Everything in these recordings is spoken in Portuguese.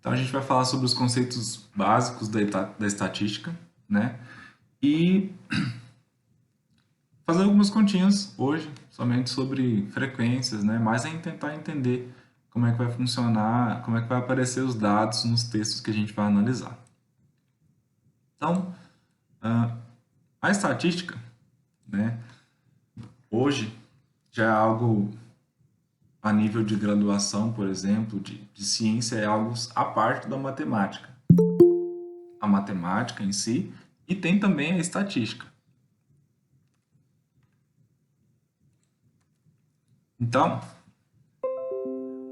Então a gente vai falar sobre os conceitos básicos da estatística, né? E fazer algumas continhas hoje, somente sobre frequências, né? Mas é tentar entender como é que vai funcionar, como é que vai aparecer os dados nos textos que a gente vai analisar. Então, a estatística, né? Hoje já é algo a nível de graduação, por exemplo, de ciência, é algo à parte da matemática. A matemática em si, e tem também a estatística. Então, é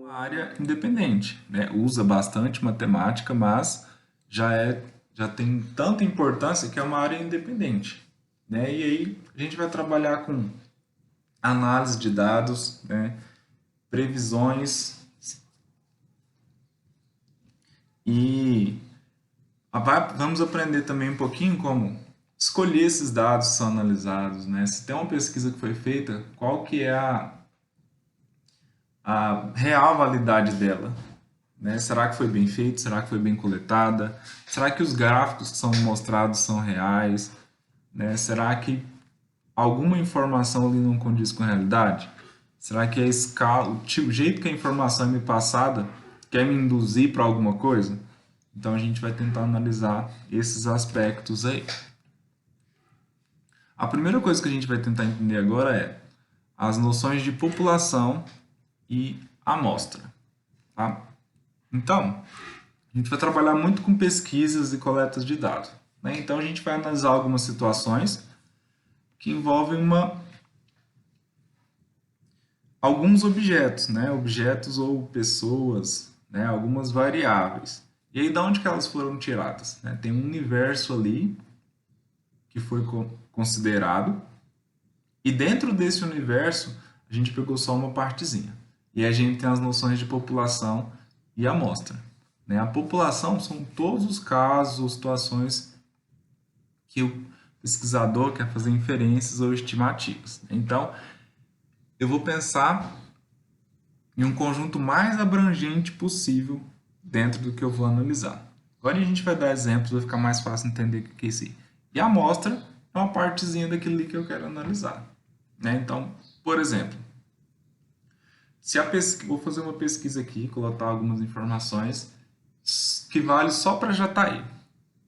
uma área independente, né? Usa bastante matemática, mas já tem tanta importância que é uma área independente, né? E aí a gente vai trabalhar com análise de dados, né? Previsões e vamos aprender também um pouquinho como escolher esses dados que são analisados, né? Se tem uma pesquisa que foi feita, qual que é a real validade dela, né? Será que foi bem feito? Será que foi bem coletada? Será que os gráficos que são mostrados são reais? Né? Será que alguma informação ali não condiz com a realidade? Será que a escala, o jeito que a informação é me passada quer me induzir para alguma coisa? Então a gente vai tentar analisar esses aspectos aí. A primeira coisa que a gente vai tentar entender agora é as noções de população e amostra. Tá? Então, a gente vai trabalhar muito com pesquisas e coletas de dados. Né? Então, a gente vai analisar algumas situações que envolvem alguns objetos, né? Objetos ou pessoas, né? Algumas variáveis. E aí, de onde que elas foram tiradas? Né? Tem um universo ali que foi considerado, e dentro desse universo, a gente pegou só uma partezinha. E a gente tem as noções de população e amostra. Né? A população são todos os casos ou situações que o pesquisador quer fazer inferências ou estimativas. Então, eu vou pensar em um conjunto mais abrangente possível dentro do que eu vou analisar. Agora a gente vai dar exemplos, vai ficar mais fácil entender o que é isso. E a amostra é uma partezinha daquilo ali que eu quero analisar. Né? Então, por exemplo, se vou fazer uma pesquisa aqui, coletar algumas informações que vale só para Jataí.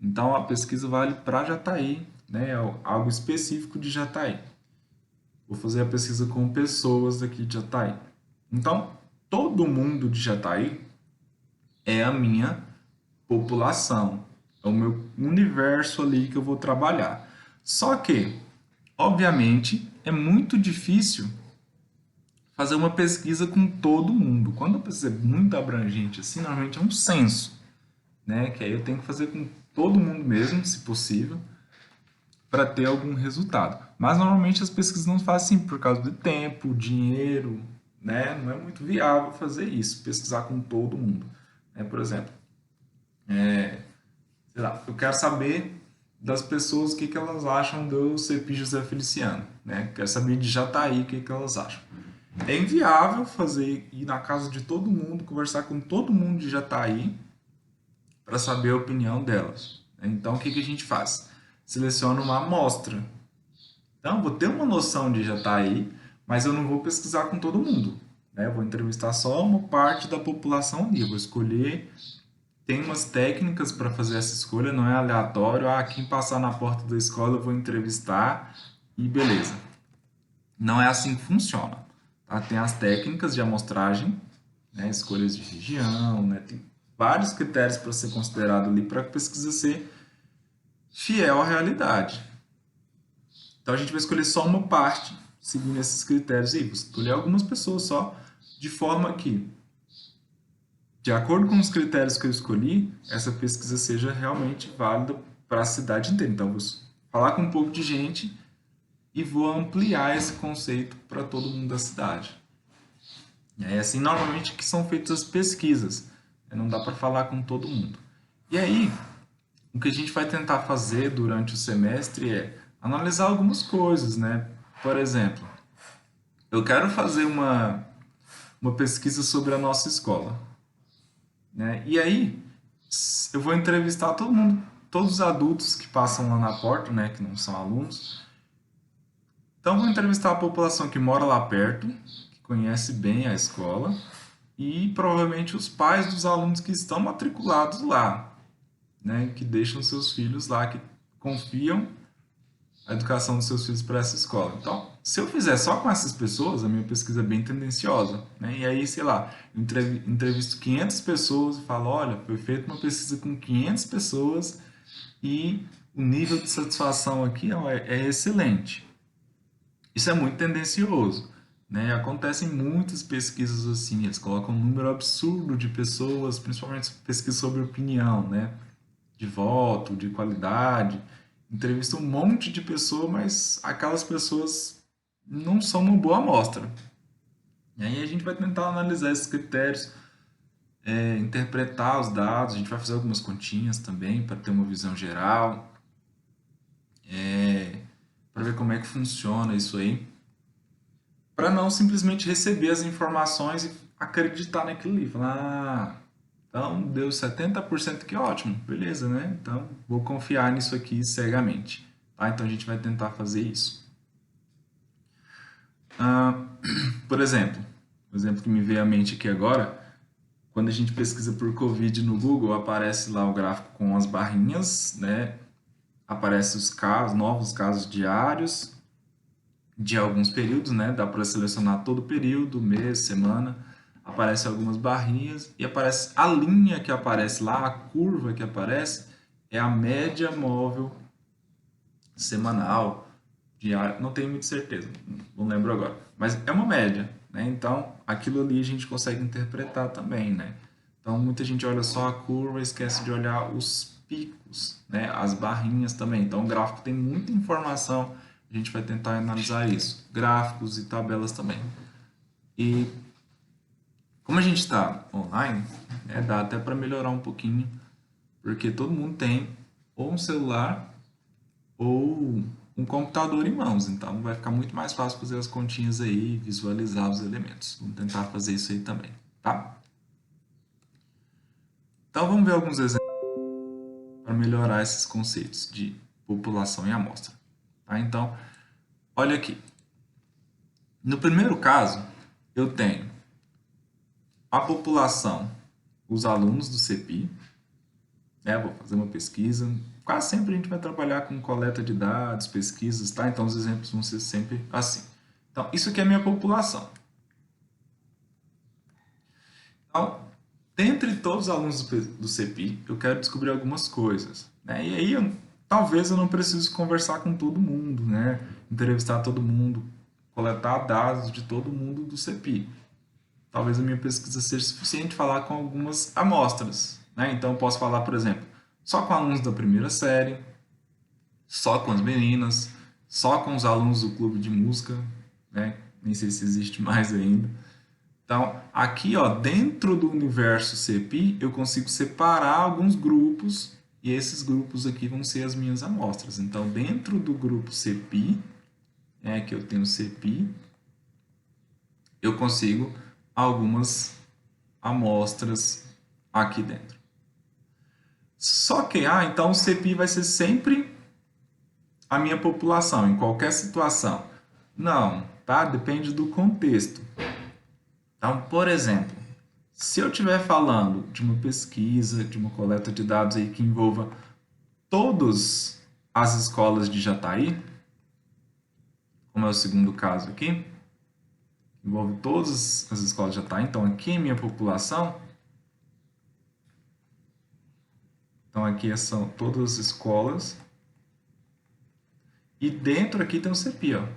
Então, a pesquisa vale para Jataí, né? É algo específico de Jataí. Vou fazer a pesquisa com pessoas aqui de Jataí. Então, todo mundo de Jataí é a minha população, é o meu universo ali que eu vou trabalhar. Só que, obviamente, é muito difícil fazer uma pesquisa com todo mundo. Quando a pesquisa é muito abrangente assim, normalmente é um censo, né? Que aí eu tenho que fazer com todo mundo mesmo, se possível, para ter algum resultado. Mas normalmente as pesquisas não fazem assim por causa do tempo, dinheiro, né? Não é muito viável fazer isso, pesquisar com todo mundo. Por exemplo, sei lá, eu quero saber das pessoas o que elas acham do CEP José Feliciano, né? Quero saber de Jataí o que elas acham. É inviável ir na casa de todo mundo, conversar com todo mundo de Jataí para saber a opinião delas. Então, o que a gente faz? Seleciona uma amostra. Então, vou ter uma noção de Jataí, mas eu não vou pesquisar com todo mundo. Né? Eu vou entrevistar só uma parte da população ali. Eu vou escolher. Tem umas técnicas para fazer essa escolha, não é aleatório. Quem passar na porta da escola eu vou entrevistar e beleza. Não é assim que funciona. Tá? Tem as técnicas de amostragem, né? Escolhas de região, né? Tem vários critérios para ser considerado ali para a pesquisa ser fiel à realidade. Então a gente vai escolher só uma parte seguindo esses critérios aí. Vou escolher algumas pessoas só, de forma que, de acordo com os critérios que eu escolhi, essa pesquisa seja realmente válida para a cidade inteira. Então vou falar com um pouco de gente e vou ampliar esse conceito para todo mundo da cidade. É assim normalmente que são feitas as pesquisas. Não dá para falar com todo mundo. E aí, o que a gente vai tentar fazer durante o semestre é analisar algumas coisas, né? Por exemplo, eu quero fazer uma pesquisa sobre a nossa escola. Né? E aí, eu vou entrevistar todo mundo, todos os adultos que passam lá na porta, né, que não são alunos. Então, vou entrevistar a população que mora lá perto, que conhece bem a escola, e provavelmente os pais dos alunos que estão matriculados lá, né, que deixam seus filhos lá, que confiam a educação dos seus filhos para essa escola. Então, se eu fizer só com essas pessoas, a minha pesquisa é bem tendenciosa, né? E aí, sei lá, eu entrevisto 500 pessoas e falo, olha, foi feita uma pesquisa com 500 pessoas e o nível de satisfação aqui ó, é excelente. Isso é muito tendencioso, né? Acontecem muitas pesquisas assim, eles colocam um número absurdo de pessoas, principalmente pesquisas sobre opinião, né? De voto, de qualidade, entrevista um monte de pessoas, mas aquelas pessoas não são uma boa amostra. E aí a gente vai tentar analisar esses critérios, interpretar os dados, a gente vai fazer algumas continhas também para ter uma visão geral, para ver como é que funciona isso aí, para não simplesmente receber as informações e acreditar naquilo ali, falar, então deu 70% que ótimo, beleza, né? Então vou confiar nisso aqui cegamente, tá? Então a gente vai tentar fazer isso. Ah, por exemplo, o exemplo que me veio à mente aqui agora, quando a gente pesquisa por Covid no Google, aparece lá o gráfico com as barrinhas, né? Aparece os casos, novos casos diários de alguns períodos, né? Dá para selecionar todo o período, mês, semana. Aparece algumas barrinhas e aparece a linha que aparece lá, a curva que aparece, é a média móvel semanal, diária, não tenho muita certeza, não lembro agora, mas é uma média, né? Então, aquilo ali a gente consegue interpretar também, né? Então, muita gente olha só a curva e esquece de olhar os picos, né? As barrinhas também. Então, o gráfico tem muita informação, a gente vai tentar analisar isso. Gráficos e tabelas também. E como a gente está online, né, dá até para melhorar um pouquinho, porque todo mundo tem ou um celular ou um computador em mãos, então vai ficar muito mais fácil fazer as continhas aí, visualizar os elementos. Vamos tentar fazer isso aí também, tá? Então vamos ver alguns exemplos para melhorar esses conceitos de população e amostra. Tá? Então, olha aqui. No primeiro caso, eu tenho a população, os alunos do CEPI, né? Vou fazer uma pesquisa. Quase sempre a gente vai trabalhar com coleta de dados, pesquisas, tá? Então os exemplos vão ser sempre assim. Então, isso aqui é a minha população. Então, dentre todos os alunos do CEPI, eu quero descobrir algumas coisas, né? E aí, talvez eu não precise conversar com todo mundo, né? Entrevistar todo mundo, coletar dados de todo mundo do CEPI. Talvez a minha pesquisa seja suficiente falar com algumas amostras, né? Então, eu posso falar, por exemplo, só com alunos da primeira série, só com as meninas, só com os alunos do clube de música, né? Nem sei se existe mais ainda. Então, aqui, ó, dentro do universo CEPI, eu consigo separar alguns grupos e esses grupos aqui vão ser as minhas amostras. Então, dentro do grupo CEPI, que eu tenho CEPI, eu consigo algumas amostras aqui dentro. Só que, então o CEPI vai ser sempre a minha população, em qualquer situação. Não, tá? Depende do contexto. Então, por exemplo, se eu estiver falando de uma pesquisa, de uma coleta de dados aí que envolva todas as escolas de Jataí, como é o segundo caso aqui, envolve todas as escolas de Jataí, então aqui é minha população, então aqui são todas as escolas, e dentro aqui tem o CEPI, ó.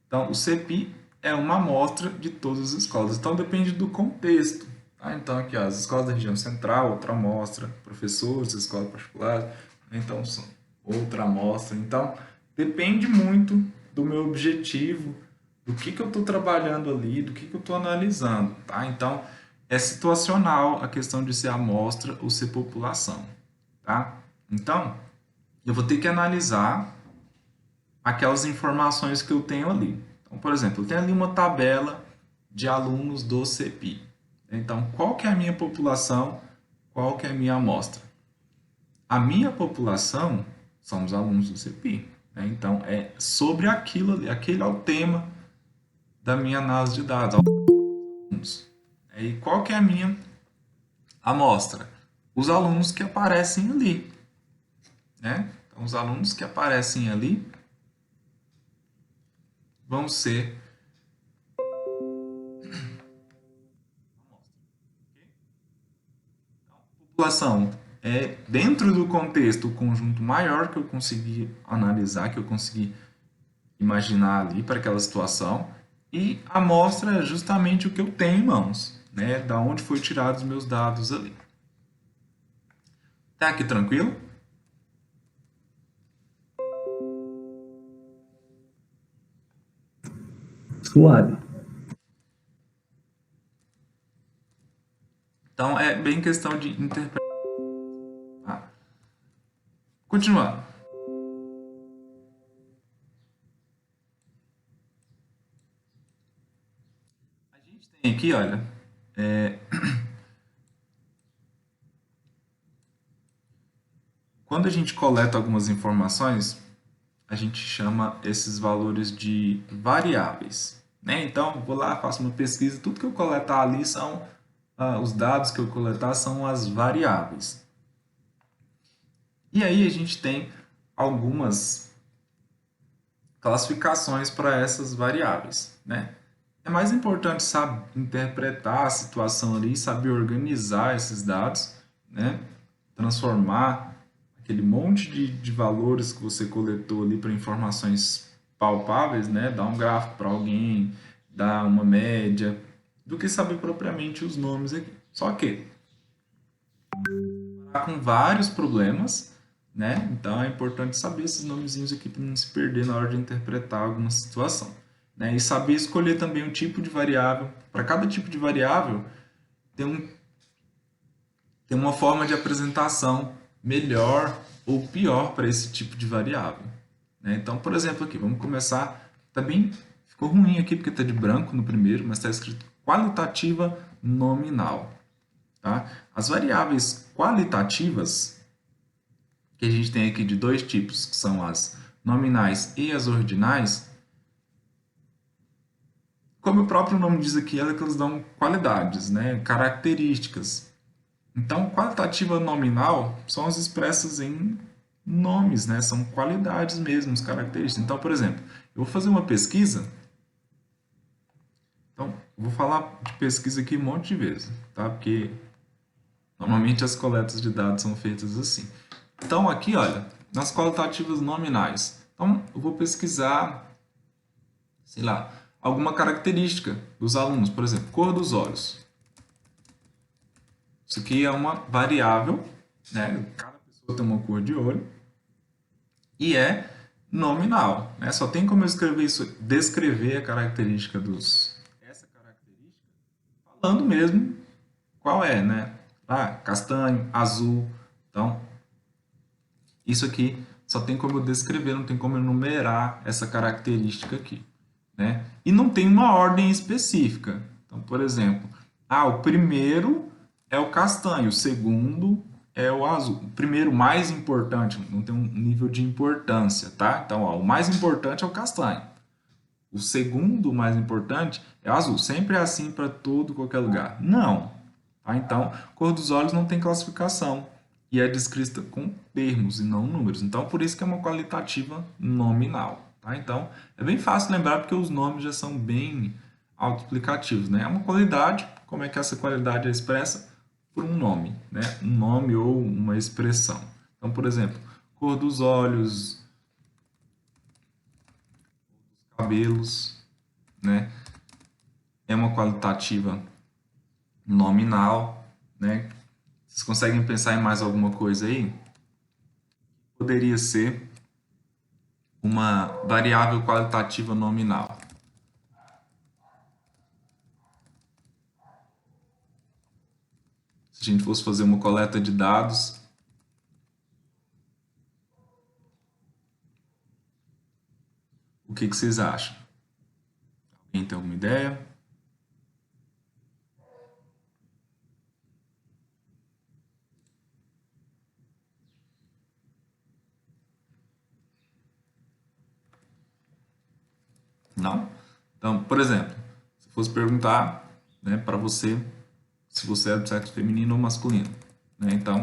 Então, o CEPI é uma amostra de todas as escolas. Então, depende do contexto. Tá? Então, aqui, ó, as escolas da região central, outra amostra. Professores, escola particular, então, são outra amostra. Então, depende muito do meu objetivo, do que eu estou trabalhando ali, do que eu estou analisando. Tá? Então, é situacional a questão de ser amostra ou ser população. Tá? Então, eu vou ter que analisar aquelas informações que eu tenho ali. Então, por exemplo, eu tenho ali uma tabela de alunos do CEPI. Então, qual que é a minha população? Qual que é a minha amostra? A minha população são os alunos do CPI, né? Então, é sobre aquilo ali, aquele é o tema da minha análise de dados, alunos. E qual que é a minha amostra? Os alunos que aparecem ali, né? Então, os alunos que aparecem ali vão ser população. É dentro do contexto, o conjunto maior que eu consegui analisar, que eu consegui imaginar ali para aquela situação, e a amostra é justamente o que eu tenho em mãos, né? Da onde foi tirados os meus dados ali. Tá aqui tranquilo? Suave. Então é bem questão de interpretar. Continuando. A gente tem aqui, olha, é, quando a gente coleta algumas informações, a gente chama esses valores de variáveis, né? Então, vou lá, faço uma pesquisa, tudo que eu coletar ali são os dados que eu coletar são as variáveis. E aí a gente tem algumas classificações para essas variáveis, né? É mais importante saber interpretar a situação ali, saber organizar esses dados, né? Transformar aquele monte de valores que você coletou ali para informações palpáveis, né? Dar um gráfico para alguém, dar uma média, do que saber propriamente os nomes aqui. Só que tá com vários problemas, né? Então é importante saber esses nomezinhos aqui para não se perder na hora de interpretar alguma situação, né? E saber escolher também o tipo de variável. Para cada tipo de variável tem, tem uma forma de apresentação melhor ou pior para esse tipo de variável, né? Então, por exemplo, aqui, vamos começar. Tá bem, ficou ruim aqui porque está de branco no primeiro, mas está escrito qualitativa nominal, tá? As variáveis qualitativas que a gente tem aqui de dois tipos, que são as nominais e as ordinais, como o próprio nome diz aqui, elas dão qualidades, né? Características. Então, qualitativa nominal são as expressas em nomes, né? São qualidades mesmo, características. Então, por exemplo, eu vou fazer uma pesquisa. Então, vou falar de pesquisa aqui um monte de vezes, tá? Porque normalmente as coletas de dados são feitas assim. Então, aqui, olha, nas qualitativas nominais. Então, eu vou pesquisar, sei lá, alguma característica dos alunos, por exemplo, cor dos olhos. Isso aqui é uma variável, né? Cada pessoa tem uma cor de olho e é nominal, né? Só tem como eu escrever isso, descrever a característica essa característica falando mesmo qual é, né? Ah, castanho, azul. Então, isso aqui só tem como eu descrever, não tem como eu numerar essa característica aqui, né? E não tem uma ordem específica. Então, por exemplo, o primeiro é o castanho, o segundo é o azul. O primeiro mais importante, não tem um nível de importância, tá? Então, o mais importante é o castanho. O segundo mais importante é o azul. Sempre é assim para todo qualquer lugar. Não. Tá? Então, cor dos olhos não tem classificação e é descrita com termos e não números. Então, por isso que é uma qualitativa nominal. Tá? Então, é bem fácil lembrar porque os nomes já são bem autoexplicativos. Né? É uma qualidade. Como é que essa qualidade é expressa? Por um nome, né? Um nome ou uma expressão. Então, por exemplo, cor dos olhos, cabelos, né? É uma qualitativa nominal, né? Vocês conseguem pensar em mais alguma coisa aí? Poderia ser uma variável qualitativa nominal. Se a gente fosse fazer uma coleta de dados, o que vocês acham? Alguém tem alguma ideia? Não? Então, por exemplo, se fosse perguntar, né, para você se você é do sexo feminino ou masculino, né? Então,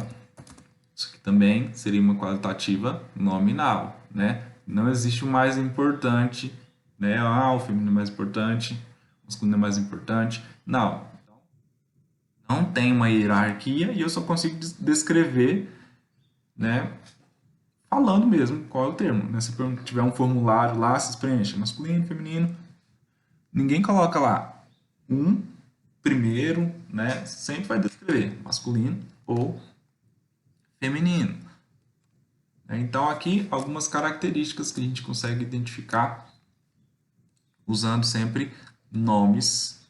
isso aqui também seria uma qualitativa nominal, né? Não existe o mais importante, né? Ah, o feminino é mais importante, o masculino é mais importante. Não, não tem uma hierarquia e eu só consigo descrever, né? Falando mesmo qual é o termo, né? Se tiver um formulário lá, se preenche masculino, feminino, ninguém coloca lá um primeiro, né? Sempre vai descrever masculino ou feminino. Então, aqui algumas características que a gente consegue identificar usando sempre nomes,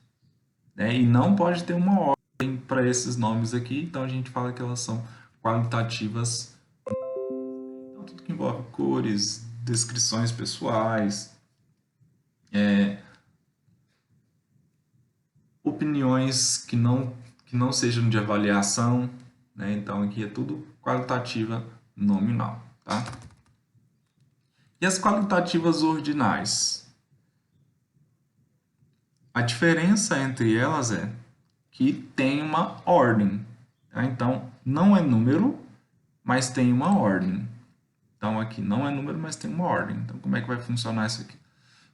né? E não pode ter uma ordem para esses nomes aqui, então a gente fala que elas são qualitativas. Então, tudo que envolve cores, descrições pessoais, opiniões que não sejam de avaliação, né? Então, aqui é tudo qualitativa nominal, tá? E as qualitativas ordinais? A diferença entre elas é que tem uma ordem. Tá? Então, não é número, mas tem uma ordem. Então, aqui não é número, mas tem uma ordem. Então, como é que vai funcionar isso aqui?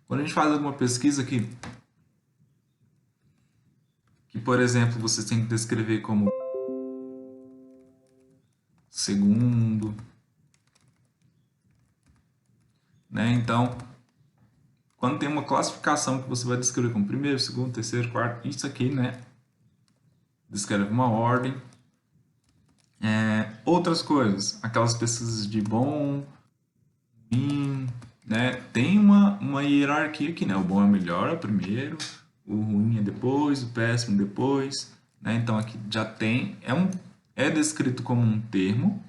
Quando a gente faz alguma pesquisa aqui, que, por exemplo, você tem que descrever como segundo, né? Então, quando tem uma classificação que você vai descrever como primeiro, segundo, terceiro, quarto, isso aqui, né? Descreve uma ordem. Outras coisas, aquelas pesquisas de bom, ruim, né? Tem uma hierarquia aqui, né? O bom é o melhor, é o primeiro, o ruim é depois, o péssimo depois, né? Então aqui já tem, é descrito como um termo,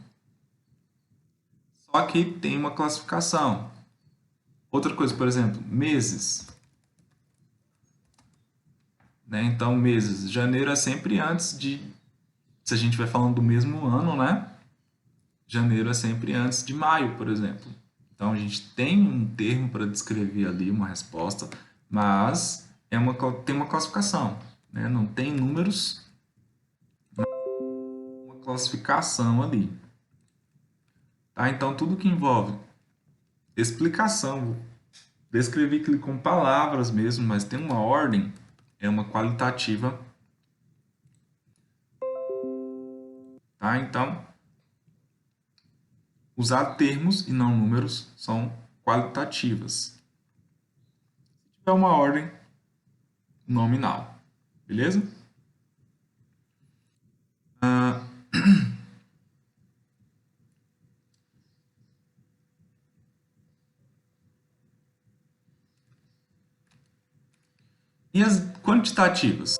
só que tem uma classificação. Outra coisa, por exemplo, meses, né? Então meses, janeiro é sempre antes de, se a gente vai falando do mesmo ano, né? Janeiro é sempre antes de maio, por exemplo. Então a gente tem um termo para descrever ali uma resposta, mas tem uma classificação, né? Não tem números, uma classificação ali. Tá? Então tudo que envolve explicação, descrever aquilo com palavras mesmo, mas tem uma ordem, é uma qualitativa. Tá? Então, usar termos e não números são qualitativas. Se tiver uma ordem nominal, beleza? Ah, e as quantitativas?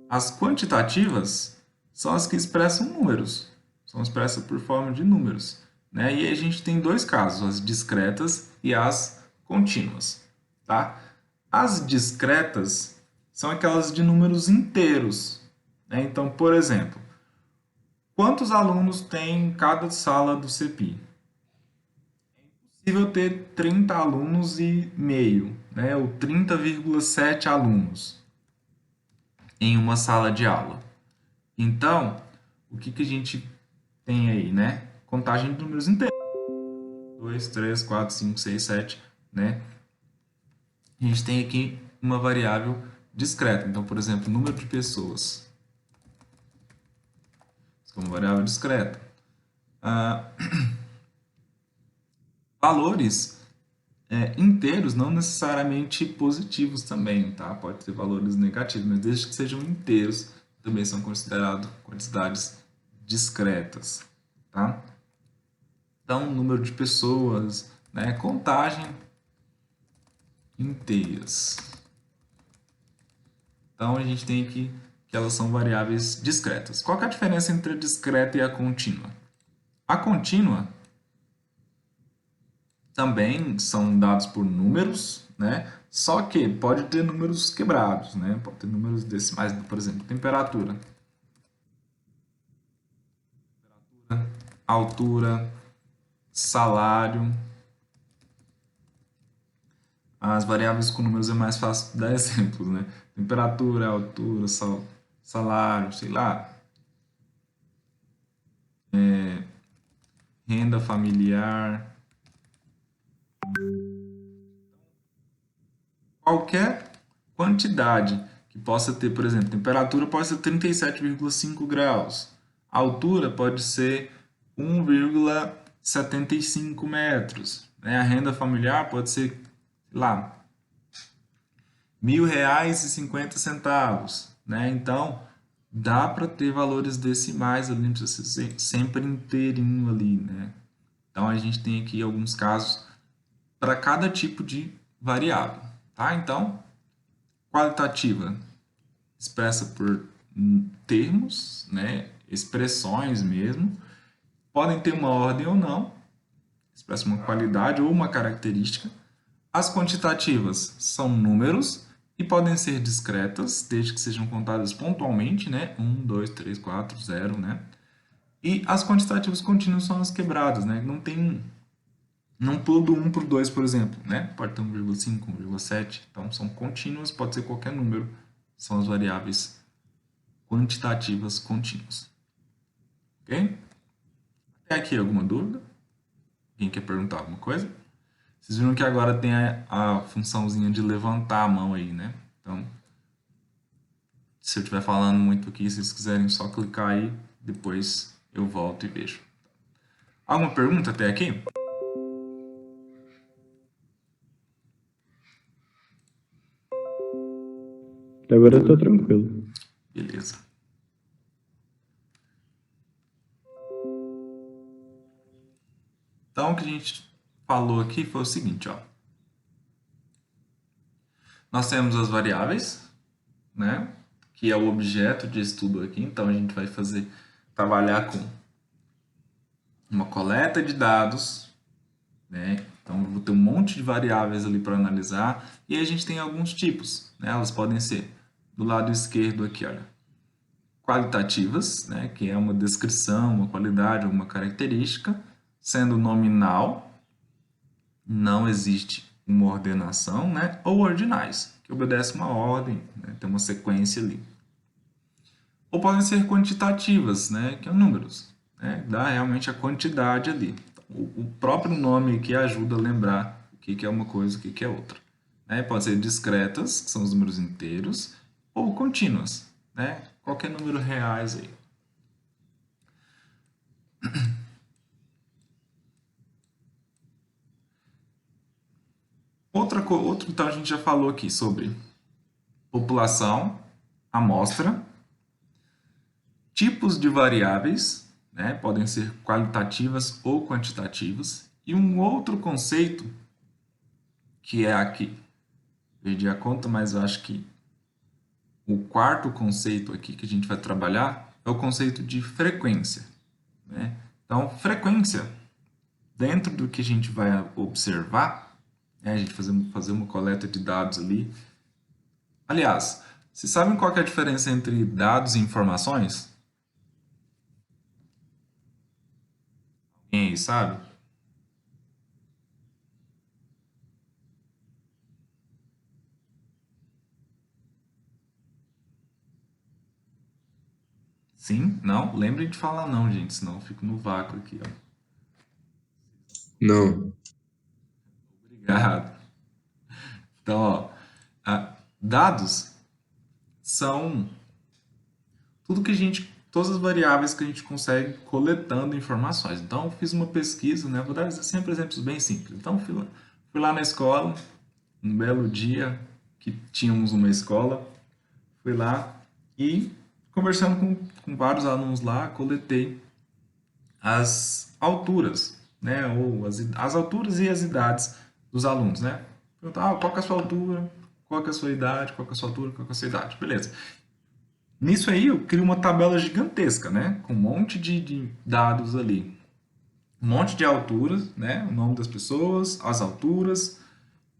As quantitativas são as que expressam números, são expressas por forma de números, né? E aí a gente tem dois casos, as discretas e as contínuas, tá? As discretas são aquelas de números inteiros, né? Então, por exemplo, quantos alunos tem em cada sala do CEPI? É possível ter 30 alunos e meio, né? Ou 30,7 alunos em uma sala de aula. Então, o que que a gente tem aí, né? Contagem de números inteiros. 2, 3, 4, 5, 6, 7, né? A gente tem aqui uma variável discreta. Então, por exemplo, número de pessoas. Isso é uma variável discreta. Ah, valores inteiros, não necessariamente positivos também, tá? Pode ter valores negativos, mas desde que sejam inteiros, também são considerados quantidades discretas, tá? Então, número de pessoas, né? Contagem inteiras. Então, a gente tem aqui que elas são variáveis discretas. Qual que é a diferença entre a discreta e a contínua? A contínua também são dados por números, né? Só que pode ter números quebrados, né? Pode ter números decimais, por exemplo, temperatura, altura, salário, As variáveis com números é mais fácil dar exemplos, né? Temperatura, altura, salário, sei lá, renda familiar, qualquer quantidade que possa ter, por exemplo, temperatura pode ser 37,5 graus, a altura pode ser 1,75 metros, né? A renda familiar pode ser, sei lá, R$ 1.000,50, né? Então, dá para ter valores decimais ali, não precisa ser sempre inteirinho ali, né? Então, a gente tem aqui alguns casos para cada tipo de variável, tá? Então, qualitativa expressa por termos, né? Expressões mesmo, podem ter uma ordem ou não, expressa uma qualidade ou uma característica. As quantitativas são números e podem ser discretas, desde que sejam contadas pontualmente, né? 1, 2, 3, 4, 0, né? E as quantitativas contínuas são as quebradas, né? Não pulo do 1 para o 2, por exemplo, né? Pode ter 1,5, 1,7. Então, são contínuas, pode ser qualquer número. São as variáveis quantitativas contínuas. Ok? Até aqui alguma dúvida? Quem quer perguntar alguma coisa? Vocês viram que agora tem a funçãozinha de levantar a mão aí, né? Então, se eu estiver falando muito aqui, se vocês quiserem só clicar aí, depois eu volto e vejo. Alguma pergunta até aqui? Agora eu tô tranquilo. Beleza. Então, o que a gente falou aqui foi o seguinte, ó. Nós temos as variáveis, né? Que é o objeto de estudo aqui. Então, a gente vai trabalhar com uma coleta de dados, né? Então, eu vou ter um monte de variáveis ali para analisar. E aí a gente tem alguns tipos, né? Elas podem ser, do lado esquerdo aqui, olha, qualitativas, né? Que é uma descrição, uma qualidade, uma característica, sendo nominal, não existe uma ordenação, né? Ou ordinais, que obedece uma ordem, né? Tem uma sequência ali. Ou podem ser quantitativas, né? Que é números, né? Dá realmente a quantidade ali. O próprio nome aqui ajuda a lembrar o que é uma coisa e o que é outra. Né? Pode ser discretas, que são os números inteiros, ou contínuas, né? Qualquer número reais aí. Então a gente já falou aqui sobre população, amostra, tipos de variáveis, né? Podem ser qualitativas ou quantitativas, e um outro conceito que é aqui, perdi a conta, mas eu acho que o quarto conceito aqui que a gente vai trabalhar é o conceito de frequência, né? Então, frequência, dentro do que a gente vai observar, né? A gente fazer uma coleta de dados ali. Aliás, vocês sabem qual que é a diferença entre dados e informações? Quem aí sabe? Sim? Não? Lembrem de falar não, gente, senão eu fico no vácuo aqui, ó. Não. Obrigado. Então, ó, dados são tudo que todas as variáveis que a gente consegue coletando informações. Então, eu fiz uma pesquisa, né? Vou dar sempre exemplos bem simples. Então, fui lá na escola, um belo dia que tínhamos uma escola, fui lá e, conversando com vários alunos lá, coletei as alturas, né? Ou as alturas e as idades dos alunos, né? Perguntar, qual que é a sua altura, qual que é a sua idade, qual que é a sua altura, qual que é a sua idade. Beleza. Nisso aí eu crio uma tabela gigantesca, né? Com um monte de dados ali. Um monte de alturas, né? O nome das pessoas, as alturas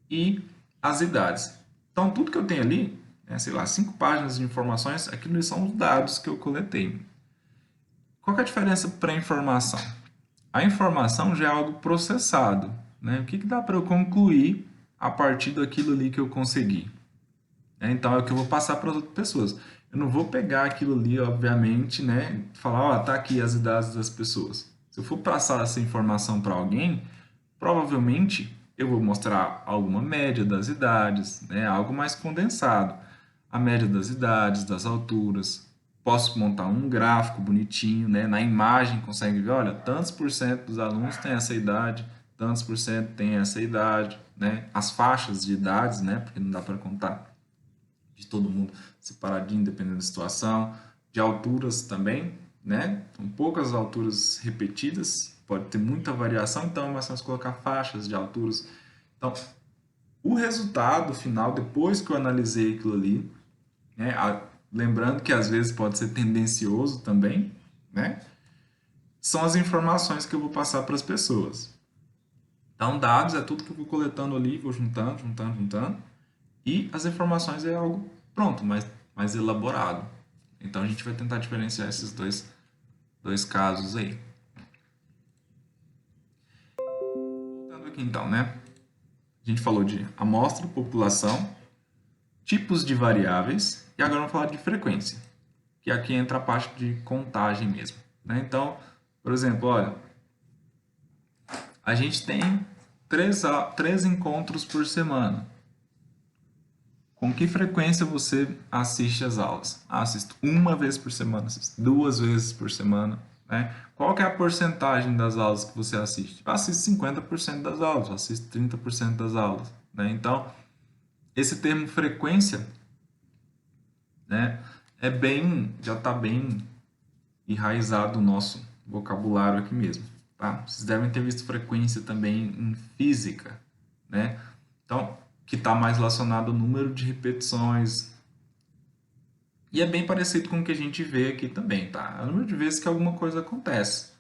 e as idades. Então, tudo que eu tenho ali, né, sei lá, 5 páginas de informações, aquilo são os dados que eu coletei. Qual que é a diferença para a informação? A informação já é algo processado, né? O que dá para eu concluir a partir daquilo ali que eu consegui. Então, é o que eu vou passar para as outras pessoas. Eu não vou pegar aquilo ali, obviamente, né? Falar, ó, tá aqui as idades das pessoas. Se eu for passar essa informação para alguém, provavelmente eu vou mostrar alguma média das idades, né? Algo mais condensado. A média das idades, das alturas. Posso montar um gráfico bonitinho, né? Na imagem consegue ver, olha, tantos por cento dos alunos têm essa idade, tantos por cento têm essa idade, né? As faixas de idades, né? Porque não dá para contar de todo mundo separadinho, dependendo da situação, de alturas também, né? São poucas alturas repetidas, pode ter muita variação, então é mais fácil colocar faixas de alturas. Então, o resultado final, depois que eu analisei aquilo ali, né? Lembrando que às vezes pode ser tendencioso também, né? São as informações que eu vou passar para as pessoas. Então, dados é tudo que eu vou coletando ali, vou juntando, juntando, juntando. E as informações é algo pronto, mais elaborado. Então a gente vai tentar diferenciar esses dois casos aí. Voltando aqui então, né? A gente falou de amostra, população, tipos de variáveis e agora vamos falar de frequência, que aqui entra a parte de contagem mesmo, né? Então, por exemplo, olha, a gente tem três encontros por semana. Com que frequência você assiste às aulas? Assisto uma vez por semana, assisto 2 vezes por semana, né? Qual que é a porcentagem das aulas que você assiste? Eu assisto 50% das aulas, eu assisto 30% das aulas, né? Então, esse termo frequência, né, já está bem enraizado no nosso vocabulário aqui mesmo, tá? Vocês devem ter visto frequência também em física, né? Então, que está mais relacionado ao número de repetições. E é bem parecido com o que a gente vê aqui também, tá? É o número de vezes que alguma coisa acontece,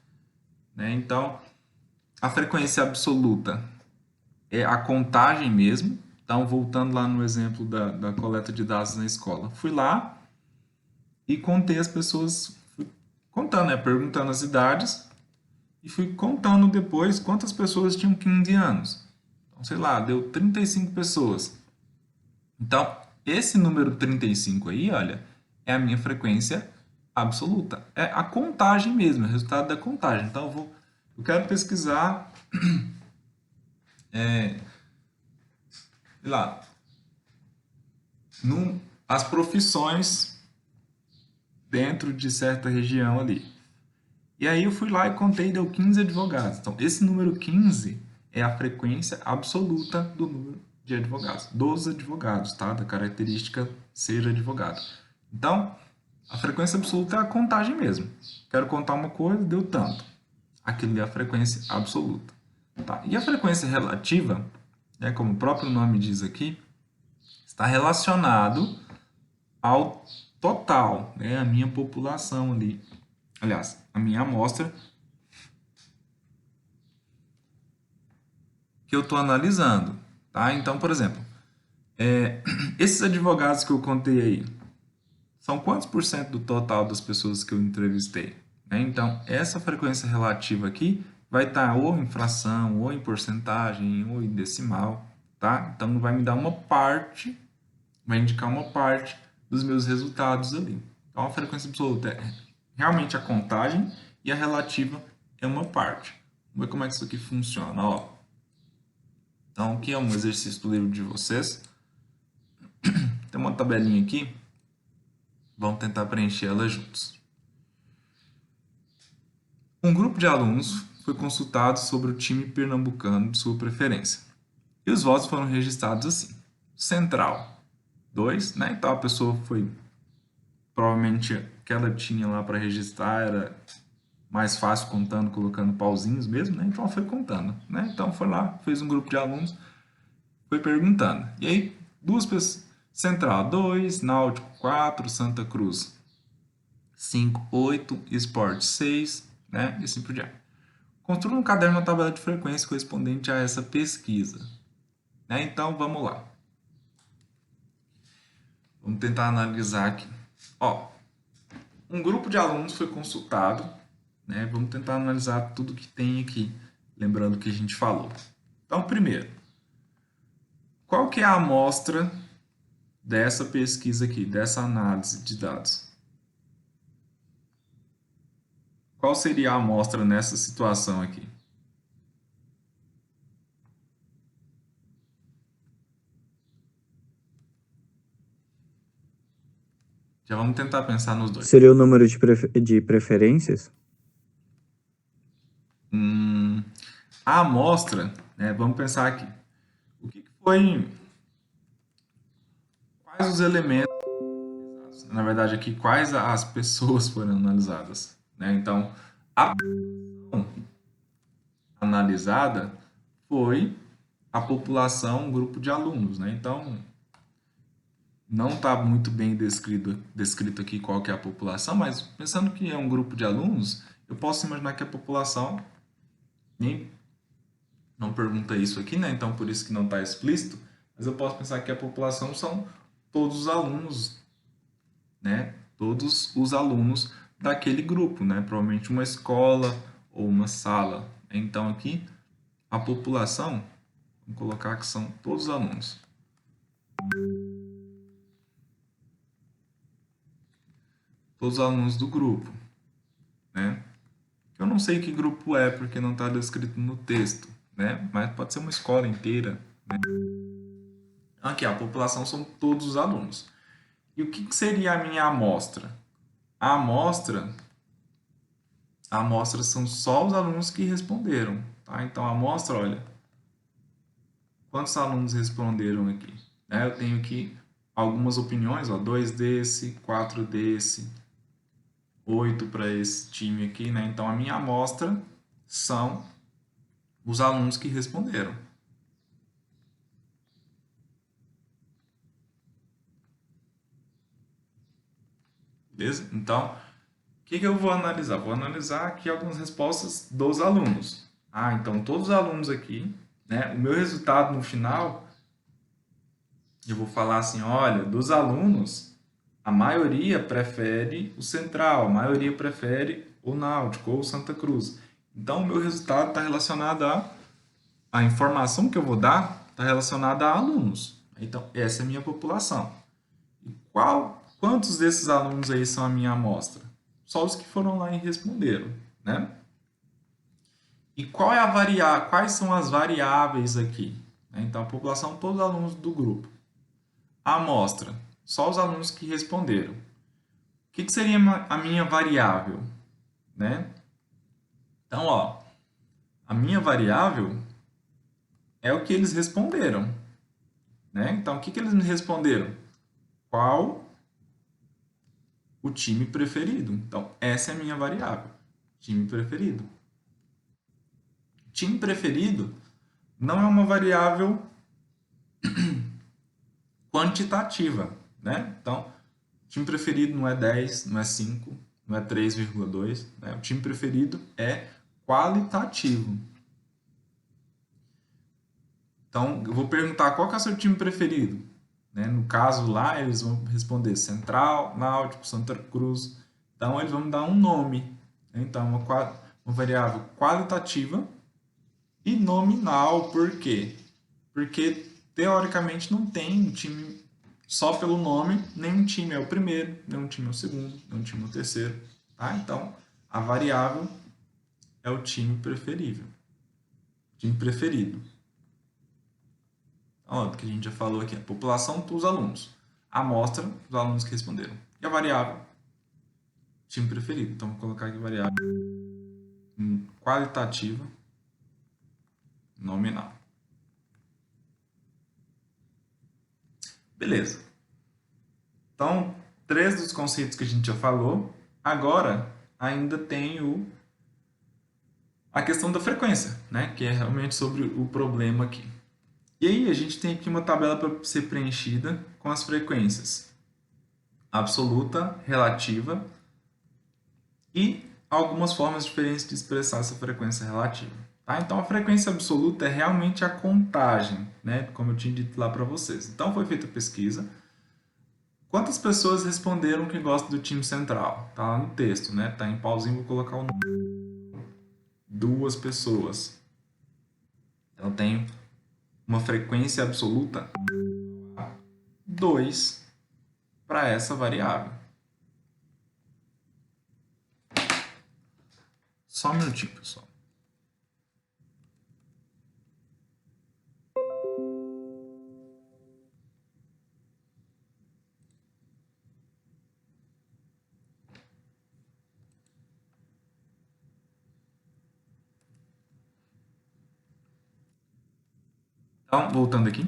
né? Então, a frequência absoluta é a contagem mesmo. Então, voltando lá no exemplo da coleta de dados na escola. Fui lá e contei as pessoas, fui contando, né? Perguntando as idades e fui contando depois quantas pessoas tinham 15 anos. Então, sei lá, deu 35 pessoas. Então, esse número 35 aí, olha, é a minha frequência absoluta. É a contagem mesmo, é o resultado da contagem. Então, eu quero pesquisar, sei lá, as profissões dentro de certa região ali. E aí eu fui lá e contei e deu 15 advogados. Então, esse número 15 é a frequência absoluta do número de advogados, dos advogados, tá? Da característica ser advogado. Então, a frequência absoluta é a contagem mesmo. Quero contar uma coisa, deu tanto. Aquilo é a frequência absoluta. Tá? E a frequência relativa, né, como o próprio nome diz aqui, está relacionado ao total, né, a minha população ali. Aliás, a minha amostra que eu estou analisando. Tá? Então, por exemplo, esses advogados que eu contei aí, são quantos por cento do total das pessoas que eu entrevistei? Né? Então, essa frequência relativa aqui vai estar ou em fração, ou em porcentagem, ou em decimal. Tá? Então, vai me dar uma parte, vai indicar uma parte dos meus resultados ali. Então, a frequência absoluta é realmente a contagem e a relativa é uma parte. Vamos ver como é que isso aqui funciona. Ó. Então, aqui é um exercício do livro de vocês. Tem uma tabelinha aqui. Vamos tentar preencher ela juntos. Um grupo de alunos foi consultado sobre o time pernambucano de sua preferência. E os votos foram registrados assim. Central, 2, né? Então a pessoa foi, provavelmente, que ela tinha lá para registrar era mais fácil contando, colocando pauzinhos mesmo, né? Então ela foi contando, né? Então foi lá, fez um grupo de alunos, foi perguntando. E aí, duas pessoas, Central 2, Náutico 4, Santa Cruz 5, 8, Esporte 6, né? E assim por diante. Construa um caderno uma tabela de frequência correspondente a essa pesquisa. Né? Então, vamos lá. Vamos tentar analisar aqui. Ó, um grupo de alunos foi consultado. Né? Vamos tentar analisar tudo que tem aqui. Lembrando o que a gente falou. Então, primeiro, Qual que é a amostra dessa pesquisa aqui, dessa análise de dados? Qual seria a amostra nessa situação aqui? Já vamos tentar pensar nos dois. Seria o número de preferências? A amostra, né, vamos pensar aqui. O que foi. Quais os elementos, na verdade, aqui, quais as pessoas foram analisadas? Né? Então, a analisada foi a população, um grupo de alunos. Né? Então, não está muito bem descrito aqui qual que é a população, mas pensando que é um grupo de alunos, eu posso imaginar que a população, nem não pergunta isso aqui, né? Então por isso que não está explícito, mas eu posso pensar que a população são todos os alunos, né? Todos os alunos daquele grupo, né? Provavelmente uma escola ou uma sala. Então aqui a população, vamos colocar que são todos os alunos. Todos os alunos do grupo, né? Eu não sei que grupo é porque não está descrito no texto, né? Mas pode ser uma escola inteira, né? Aqui, a população são todos os alunos. E o que seria a minha amostra? A amostra são só os alunos que responderam, tá? Então, a amostra, olha, quantos alunos responderam aqui? Né? Eu tenho aqui algumas opiniões, ó, 2 desse, 4 desse, 8 para esse time aqui, né? Então, a minha amostra são os alunos que responderam. Beleza? Então, o que eu vou analisar? Vou analisar aqui algumas respostas dos alunos. Ah, então todos os alunos aqui, né? O meu resultado no final, eu vou falar assim, olha, dos alunos, a maioria prefere o Central, a maioria prefere o Náutico ou o Santa Cruz. Então, o meu resultado está relacionado a informação que eu vou dar está relacionada a alunos. Então, essa é a minha população. E quantos desses alunos aí são a minha amostra? Só os que foram lá e responderam, né? E quais são as variáveis aqui? Então, a população, todos os alunos do grupo. A amostra, só os alunos que responderam. O que seria a minha variável? Né? Então, ó, a minha variável é o que eles responderam. Né? Então, o que eles me responderam? Qual o time preferido? Então, essa é a minha variável. Time preferido. Time preferido não é uma variável quantitativa, né? Então, time preferido não é 10, não é 5, não é 3,2, né? O time preferido é qualitativo. Então, eu vou perguntar qual que é o seu time preferido, né? No caso lá, eles vão responder Central, Náutico, Santa Cruz. Então, eles vão dar um nome, né? Então, uma variável qualitativa e nominal. Por quê? Porque, teoricamente, não tem um time só pelo nome, nenhum time é o primeiro, nenhum time é o segundo, nenhum time é o terceiro. Tá? Então, a variável é o time preferível. Time preferido. Ó, que a gente já falou aqui, a população dos alunos. A amostra dos alunos que responderam. E a variável, time preferido. Então, vou colocar aqui a variável qualitativa nominal. Beleza. Então, 3 dos conceitos que a gente já falou. Agora, ainda tem a questão da frequência, né? Que é realmente sobre o problema aqui. E aí, a gente tem aqui uma tabela para ser preenchida com as frequências absoluta, relativa e algumas formas diferentes de expressar essa frequência relativa. Tá? Então, a frequência absoluta é realmente a contagem, né? Como eu tinha dito lá para vocês. Então, foi feita a pesquisa. Quantas pessoas responderam que gostam do time central? Tá lá no texto, né? Tá em pauzinho, vou colocar o número. 2 pessoas. Então, tenho uma frequência absoluta 2 para essa variável. Só um minutinho, pessoal. Então, voltando aqui. Eu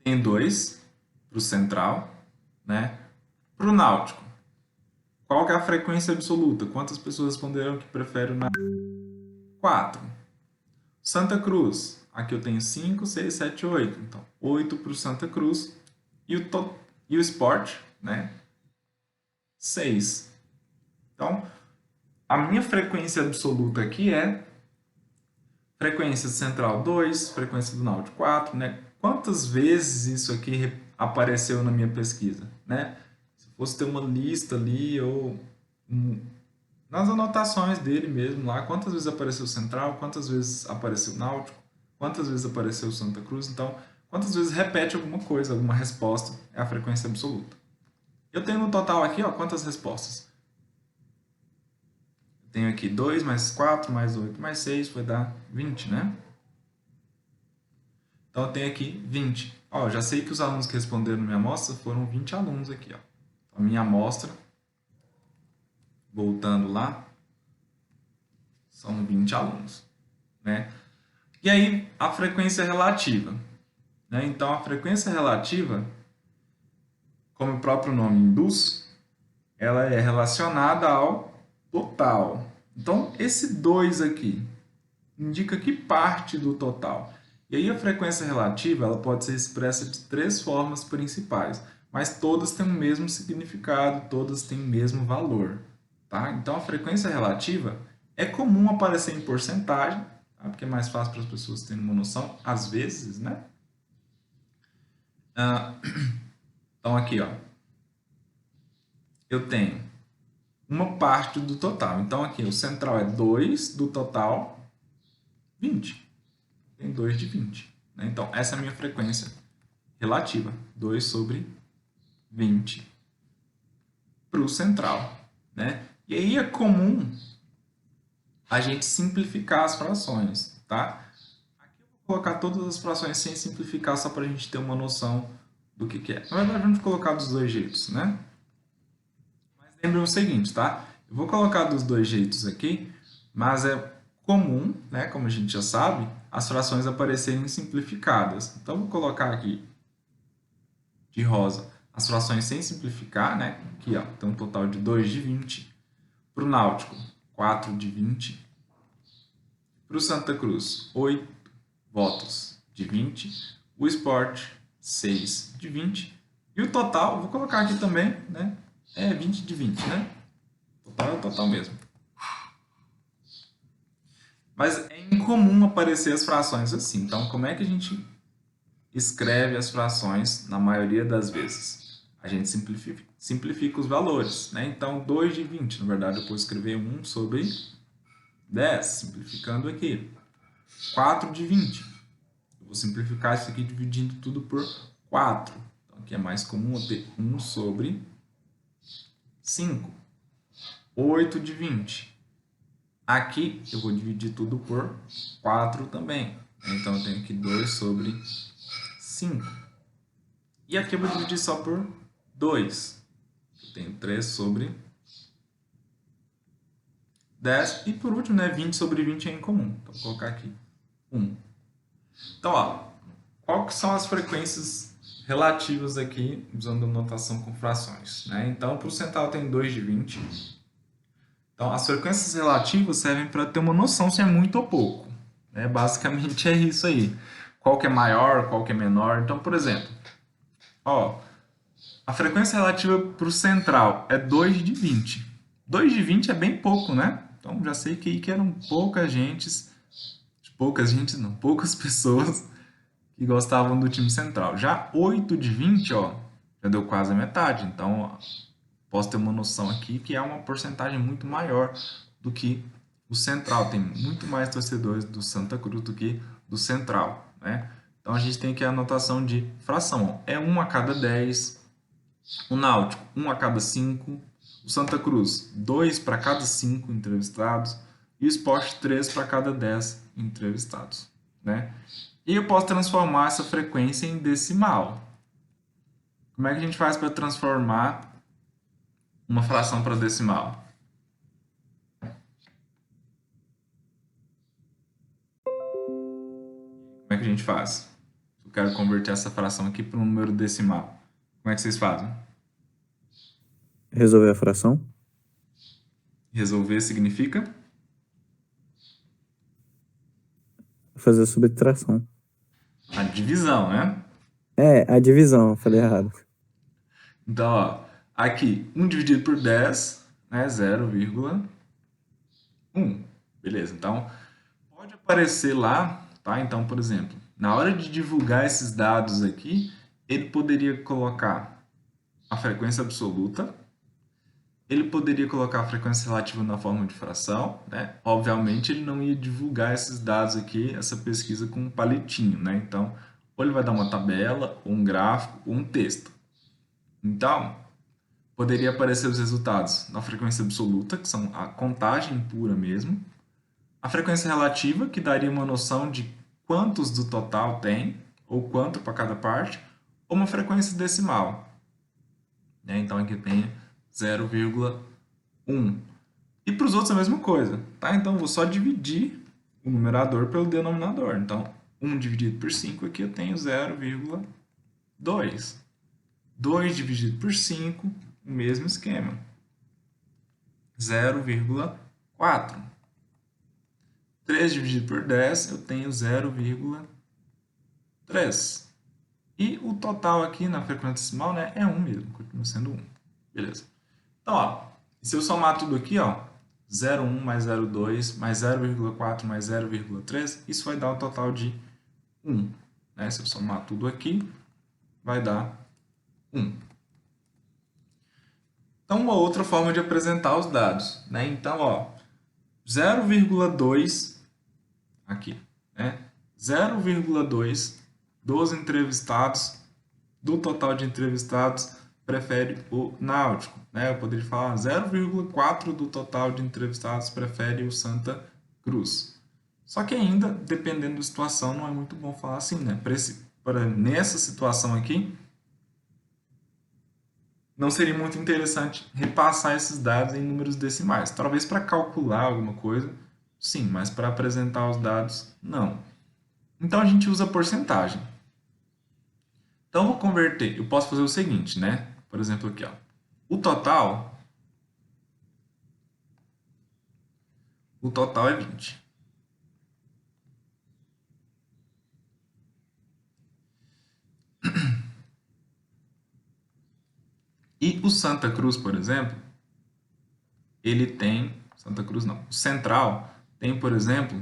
tenho 2 para o central, né? Para o náutico. Qual que é a frequência absoluta? Quantas pessoas responderam que preferem o náutico? 4. Santa Cruz. Aqui eu tenho 5, 6, 7, 8. Então, 8 para o Santa Cruz. E o Sport, né? 6. Então, a minha frequência absoluta aqui é frequência central 2, frequência do náutico 4, né? Quantas vezes isso aqui apareceu na minha pesquisa, né? Se fosse ter uma lista ali ou nas anotações dele mesmo lá, quantas vezes apareceu central, quantas vezes apareceu náutico, quantas vezes apareceu Santa Cruz, então quantas vezes repete alguma coisa, alguma resposta, é a frequência absoluta. Eu tenho no total aqui, ó, quantas respostas? Tenho aqui 2 mais 4 mais 8 mais 6 vai dar 20, né? Então eu tenho aqui 20. Ó, já sei que os alunos que responderam na minha amostra foram 20 alunos aqui, ó. A minha amostra, voltando lá, são 20 alunos, né? E aí a frequência relativa, né? Então a frequência relativa, como o próprio nome induz, ela é relacionada ao total. Então, esse 2 aqui indica que parte do total. E aí a frequência relativa ela pode ser expressa de 3 formas principais, mas todas têm o mesmo significado, todas têm o mesmo valor. Tá? Então, a frequência relativa é comum aparecer em porcentagem, tá? Porque é mais fácil para as pessoas terem uma noção, às vezes, né? Então, aqui, ó, eu tenho uma parte do total. Então, aqui, o central é 2 do total, 20. Tem 2 de 20. Né? Então, essa é a minha frequência relativa. 2 sobre 20 para o central. Né? E aí é comum a gente simplificar as frações. Tá? Aqui eu vou colocar todas as frações sem simplificar, só para a gente ter uma noção do que é. Na verdade, vamos colocar dos dois jeitos. Né? Lembrem o seguinte, tá? Eu vou colocar dos dois jeitos aqui, mas é comum, né, como a gente já sabe, as frações aparecerem simplificadas. Então, vou colocar aqui de rosa as frações sem simplificar, né? Aqui, ó, tem um total de 2 de 20. Para o náutico, 4 de 20. Para o Santa Cruz, 8 votos de 20. O Sport, 6 de 20. E o total, vou colocar aqui também, né? É 20 de 20, né? Total é o total mesmo. Mas é incomum aparecer as frações assim. Então, como é que a gente escreve as frações na maioria das vezes? A gente simplifica os valores, né? Então, 2 de 20, na verdade, eu posso escrever 1 sobre 10, simplificando aqui. 4 de 20. Eu vou simplificar isso aqui dividindo tudo por 4. Então, aqui é mais comum eu ter 1 sobre 5. 8 de 20. Aqui eu vou dividir tudo por 4 também. Então eu tenho aqui 2 sobre 5. E aqui eu vou dividir só por 2. Eu tenho 3 sobre 10. E por último, né, 20 sobre 20 é incomum. Então vou colocar aqui 1. Então, ó, qual que são as frequências relativas aqui, usando a notação com frações? Né? Então, para o central tem 2 de 20. Então, as frequências relativas servem para ter uma noção se é muito ou pouco. Né? Basicamente é isso aí. Qual que é maior, qual que é menor. Então, por exemplo, ó, a frequência relativa para o central é 2 de 20. 2 de 20 é bem pouco, né? Então, já sei que aí que eram poucas pessoas que gostavam do time central. Já 8 de 20, ó, já deu quase a metade. Então, ó, posso ter uma noção aqui que é uma porcentagem muito maior do que o Central tem muito mais torcedores do Santa Cruz do que do Central, né? Então a gente tem aqui a anotação de fração. É 1 a cada 10, o Náutico 1 a cada 5, o Santa Cruz 2 para cada 5 entrevistados e o Sport 3 para cada 10 entrevistados, né? E eu posso transformar essa frequência em decimal. Como é que a gente faz para transformar uma fração para decimal? Como é que a gente faz? Eu quero converter essa fração aqui para um número decimal. Como é que vocês fazem? Resolver a fração? Resolver significa? Fazer a subtração. A divisão, né? É, a divisão, eu falei errado. Então, ó, aqui, 1 dividido por 10, né? 0,1. Beleza, então, pode aparecer lá, tá? Então, por exemplo, na hora de divulgar esses dados aqui, ele poderia colocar a frequência absoluta, ele poderia colocar a frequência relativa na forma de fração, né? Obviamente, ele não ia divulgar esses dados aqui, essa pesquisa com um palitinho, né? Então, ou ele vai dar uma tabela, ou um gráfico, ou um texto. Então, poderia aparecer os resultados na frequência absoluta, que são a contagem pura mesmo, a frequência relativa, que daria uma noção de quantos do total tem, ou quanto para cada parte, ou uma frequência decimal, né? Então, aqui tem 0,1. E para os outros a mesma coisa, tá? Então, eu vou só dividir o numerador pelo denominador. Então, 1 dividido por 5, aqui eu tenho 0,2. 2 dividido por 5, o mesmo esquema. 0,4. 3 dividido por 10, eu tenho 0,3. E o total aqui na frequência decimal, né, é 1 mesmo, continua sendo 1. Beleza. Então, ó, se eu somar tudo aqui, ó, 0,1 mais 0,2 mais 0,4 mais 0,3, isso vai dar o total de 1. Né? Se eu somar tudo aqui, vai dar 1. Então, uma outra forma de apresentar os dados, né? Então, ó, 0,2 aqui, né? 0,2 dos entrevistados, do total de entrevistados, prefere o Náutico, né? Eu poderia falar 0,4 do total de entrevistados prefere o Santa Cruz. Só que ainda, dependendo da situação, não é muito bom falar assim, né? Nessa situação aqui, não seria muito interessante repassar esses dados em números decimais. Talvez para calcular alguma coisa, sim, mas para apresentar os dados, não. Então a gente usa porcentagem. Então eu vou converter, eu posso fazer o seguinte, né? Por exemplo, aqui, ó. O total é 20. E o Santa Cruz, por exemplo, ele tem, Santa Cruz não, o Central tem, por exemplo,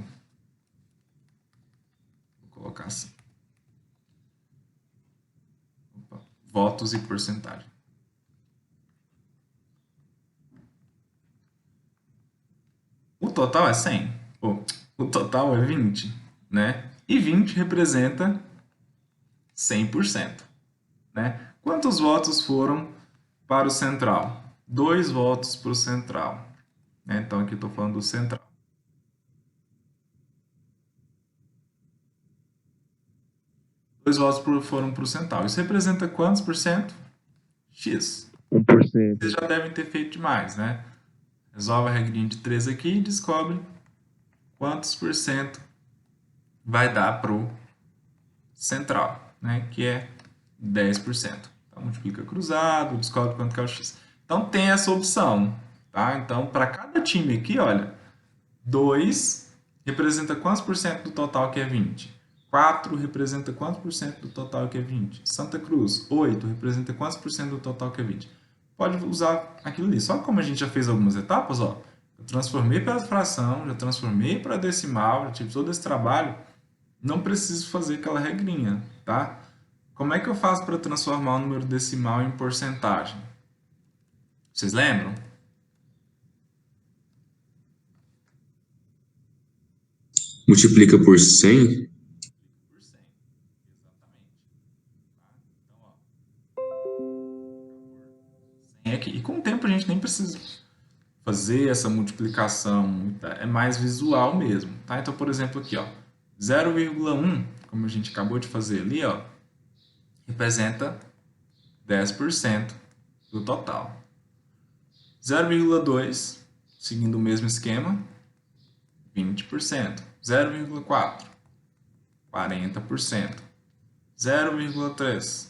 vou colocar assim, votos e porcentagem. O total é 100, o total é 20, né? E 20 representa 100%, né? Quantos votos foram para o Central? 2 votos para o Central, né? Então aqui eu estou falando do Central. 2 votos foram para o Central. Isso representa quantos por cento? X. 1%. Vocês já devem ter feito demais, né? Resolve a regrinha de 3 aqui e descobre quantos por cento vai dar para o Central, né? Que é 10%. Então, multiplica cruzado, descobre quanto que é o X. Então, tem essa opção, tá? Então, para cada time aqui, olha, 2 representa quantos por cento do total que é 20? 4 representa quantos por cento do total que é 20? Santa Cruz, 8 representa quantos por cento do total que é 20? Pode usar aquilo ali. Só que como a gente já fez algumas etapas, ó, eu transformei para fração, já transformei para decimal, já tive todo esse trabalho, não preciso fazer aquela regrinha, tá? Como é que eu faço para transformar o número decimal em porcentagem? Vocês lembram? Multiplica por 100? Por 100. Exatamente. Tá? Então, ó, 100 aqui. E com o tempo a gente nem precisa fazer essa multiplicação, tá? É mais visual mesmo, tá? Então, por exemplo, aqui, ó, 0,1, como a gente acabou de fazer ali, ó, representa 10% do total. 0,2, seguindo o mesmo esquema, 20%. 0,4, 40%. 0,3,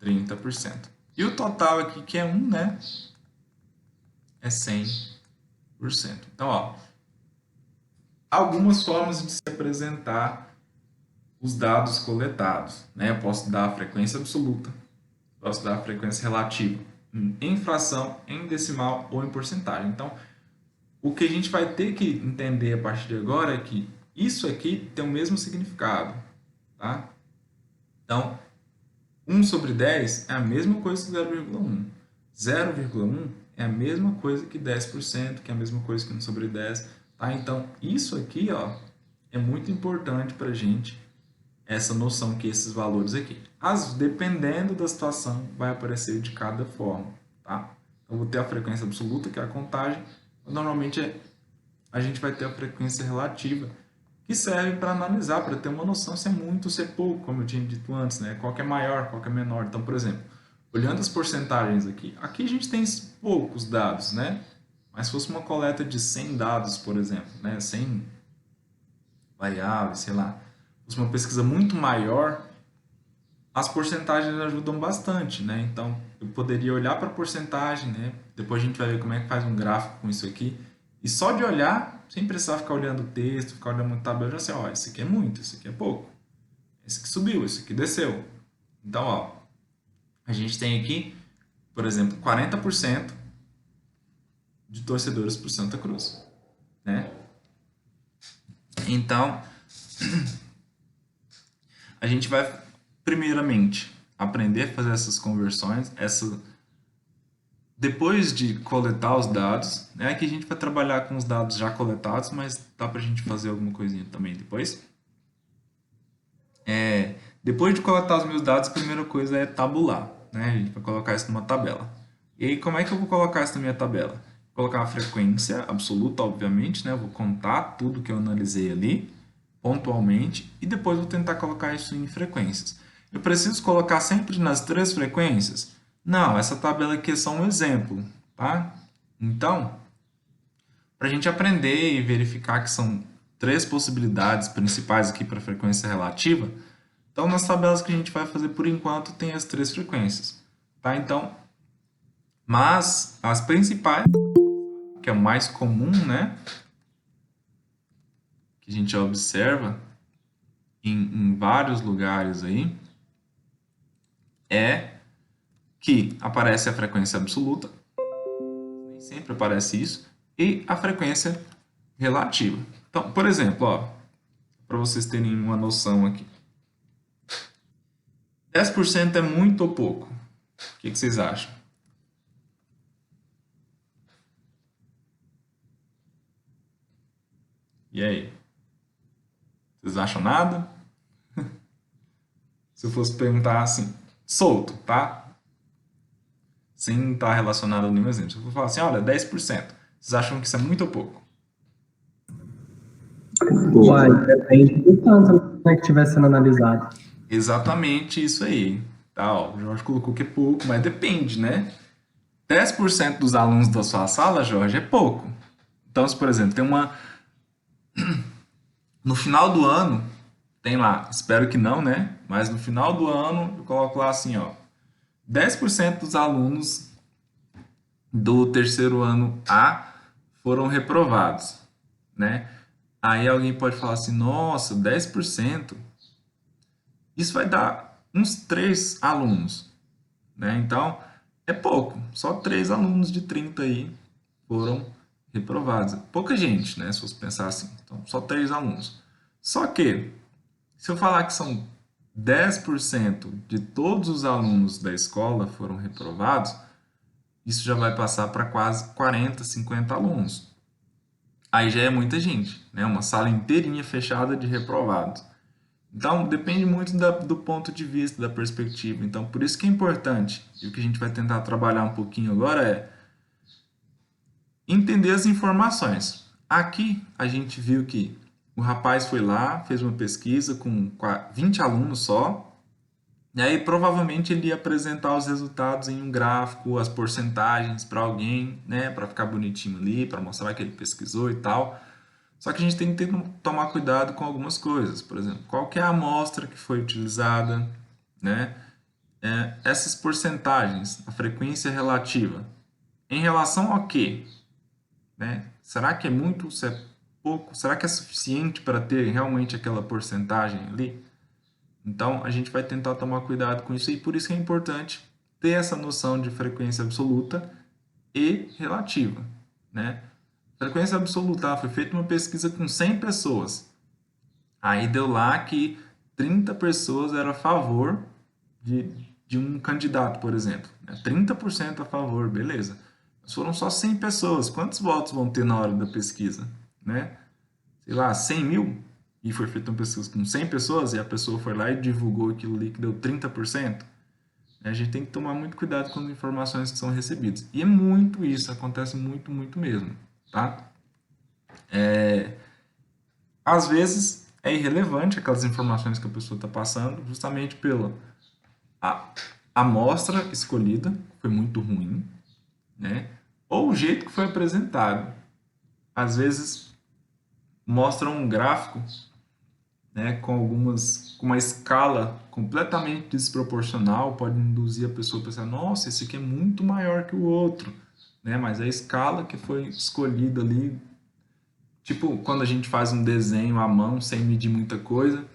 30%. E o total aqui, que é 1, né? É 100%. Então, ó, algumas formas de se apresentar os dados coletados, né? Eu posso dar a frequência absoluta, posso dar a frequência relativa, em fração, em decimal ou em porcentagem. Então, o que a gente vai ter que entender a partir de agora é que isso aqui tem o mesmo significado, tá? Então, 1 sobre 10 é a mesma coisa que 0,1. 0,1 é a mesma coisa que 10%, que é a mesma coisa que 1 sobre 10. Tá? Então, isso aqui, ó, é muito importante para a gente, essa noção que esses valores aqui. Dependendo da situação, vai aparecer de cada forma. Tá? Eu vou ter a frequência absoluta, que é a contagem. Normalmente, a gente vai ter a frequência relativa, que serve para analisar, para ter uma noção se é muito ou se é pouco, como eu tinha dito antes, né? Qual que é maior, qual que é menor. Então, por exemplo, olhando as porcentagens aqui a gente tem poucos dados, né? Mas se fosse uma coleta de 100 dados, por exemplo, né? 100 variáveis, sei lá, se fosse uma pesquisa muito maior, as porcentagens ajudam bastante, né? Então, eu poderia olhar para a porcentagem, né? Depois a gente vai ver como é que faz um gráfico com isso aqui. E só de olhar, sem precisar ficar olhando o texto, ficar olhando muito tabela, já sei, ó, esse aqui é muito, esse aqui é pouco. Esse aqui subiu, esse aqui desceu. Então, ó, a gente tem aqui, por exemplo, 40% de torcedores para o Santa Cruz, né? Então, a gente vai, primeiramente, aprender a fazer essas conversões, depois de coletar os dados, né, que a gente vai trabalhar com os dados já coletados, mas dá para a gente fazer alguma coisinha também depois. Depois de coletar os meus dados, a primeira coisa é tabular, né? A gente vai colocar isso numa tabela. E aí, como é que eu vou colocar isso na minha tabela? Vou colocar a frequência absoluta, obviamente, né? Eu vou contar tudo que eu analisei ali, pontualmente, e depois vou tentar colocar isso em frequências. Eu preciso colocar sempre nas 3 frequências? Não, essa tabela aqui é só um exemplo, tá? Então, para a gente aprender e verificar que são 3 possibilidades principais aqui para a frequência relativa, então nas tabelas que a gente vai fazer por enquanto tem as 3 frequências, tá? Então, mas as principais, que é o mais comum, né? Que a gente observa em vários lugares aí, é que aparece a frequência absoluta, nem sempre aparece isso, e a frequência relativa. Então, por exemplo, ó, para vocês terem uma noção aqui, 10% é muito ou pouco? O que vocês acham? E aí? Vocês acham nada? Se eu fosse perguntar assim, solto, tá? Sem estar relacionado a nenhum exemplo. Se eu for falar assim, olha, 10%. Vocês acham que isso é muito ou pouco? Uai, depende do tanto, né, que estiver sendo analisado. Exatamente isso aí. Tá, ó, o Jorge colocou que é pouco, mas depende, né? 10% dos alunos da sua sala, Jorge, é pouco. Então, se, por exemplo, tem uma... No final do ano, tem lá, espero que não, né? Mas no final do ano, eu coloco lá assim, ó. 10% dos alunos do terceiro ano A foram reprovados, né? Aí alguém pode falar assim, nossa, 10%, isso vai dar uns 3 alunos, né? Então, é pouco, só 3 alunos de 30 aí foram reprovados. Pouca gente, né? Se você pensar assim, então, só 3 alunos. Só que, se eu falar que são 10% de todos os alunos da escola foram reprovados, isso já vai passar para quase 40, 50 alunos. aí já é muita gente, né? Uma sala inteirinha fechada de reprovados. Então, depende muito do ponto de vista, da perspectiva. Então, por isso que é importante, e o que a gente vai tentar trabalhar um pouquinho agora é entender as informações. Aqui, a gente viu que o rapaz foi lá, fez uma pesquisa com 20 alunos só, e aí provavelmente ele ia apresentar os resultados em um gráfico, as porcentagens para alguém, né, para ficar bonitinho ali, para mostrar que ele pesquisou e tal. Só que a gente tem que tomar cuidado com algumas coisas. Por exemplo, qual que é a amostra que foi utilizada, né? Essas porcentagens, a frequência relativa, em relação ao quê? Né? Será que é muito, se é pouco? Será que é suficiente para ter realmente aquela porcentagem ali? Então, a gente vai tentar tomar cuidado com isso e por isso que é importante ter essa noção de frequência absoluta e relativa, né? Frequência absoluta, foi feita uma pesquisa com 100 pessoas. Aí deu lá que 30 pessoas eram a favor de, de um candidato, por exemplo. 30% a favor, beleza. Mas foram só 100 pessoas. Quantos votos vão ter na hora da pesquisa? Né? Sei lá, 100 mil? E foi feita uma pesquisa com 100 pessoas e a pessoa foi lá e divulgou aquilo ali que deu 30%. A gente tem que tomar muito cuidado com as informações que são recebidas. E é muito isso, acontece muito, muito mesmo. Tá? Às vezes é irrelevante aquelas informações que a pessoa está passando, justamente pela a amostra escolhida foi muito ruim, né? Ou o jeito que foi apresentado. Às vezes mostra um gráfico, né, com uma escala completamente desproporcional, pode induzir a pessoa a pensar, nossa, esse aqui é muito maior que o outro, né? Mas a escala que foi escolhida ali, tipo quando a gente faz um desenho à mão sem medir muita coisa,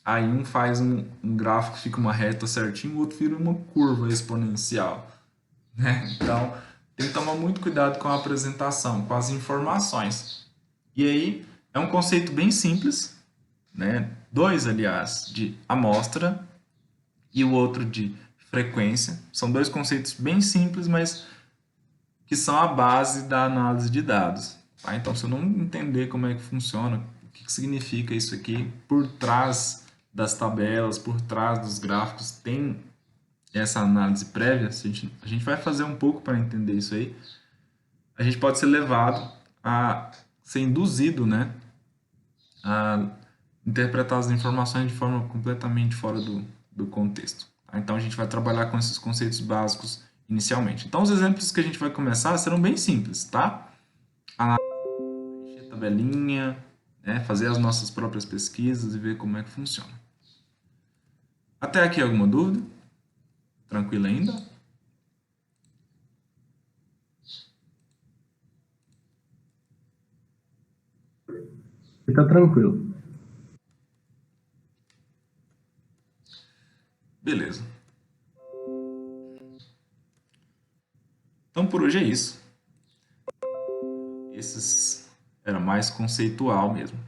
aí um faz um gráfico, fica uma reta certinho, o outro vira uma curva exponencial, né? Então, tem que tomar muito cuidado com a apresentação, com as informações. E aí, é um conceito bem simples, né? Dois, aliás, de amostra e o outro de frequência. São dois conceitos bem simples, mas que são a base da análise de dados. Tá? Então, se eu não entender como é que funciona, o que significa isso aqui, por trás das tabelas, por trás dos gráficos, tem essa análise prévia, a gente vai fazer um pouco para entender isso aí, a gente pode ser levado a ser induzido, né, a interpretar as informações de forma completamente fora do contexto. Tá? Então, a gente vai trabalhar com esses conceitos básicos inicialmente. Então, os exemplos que a gente vai começar serão bem simples, tá? Preencher tabelinha, né, fazer as nossas próprias pesquisas e ver como é que funciona. Até aqui alguma dúvida? Tranquilo ainda? Fica tranquilo. Beleza. Então por hoje é isso. Esses era mais conceitual mesmo.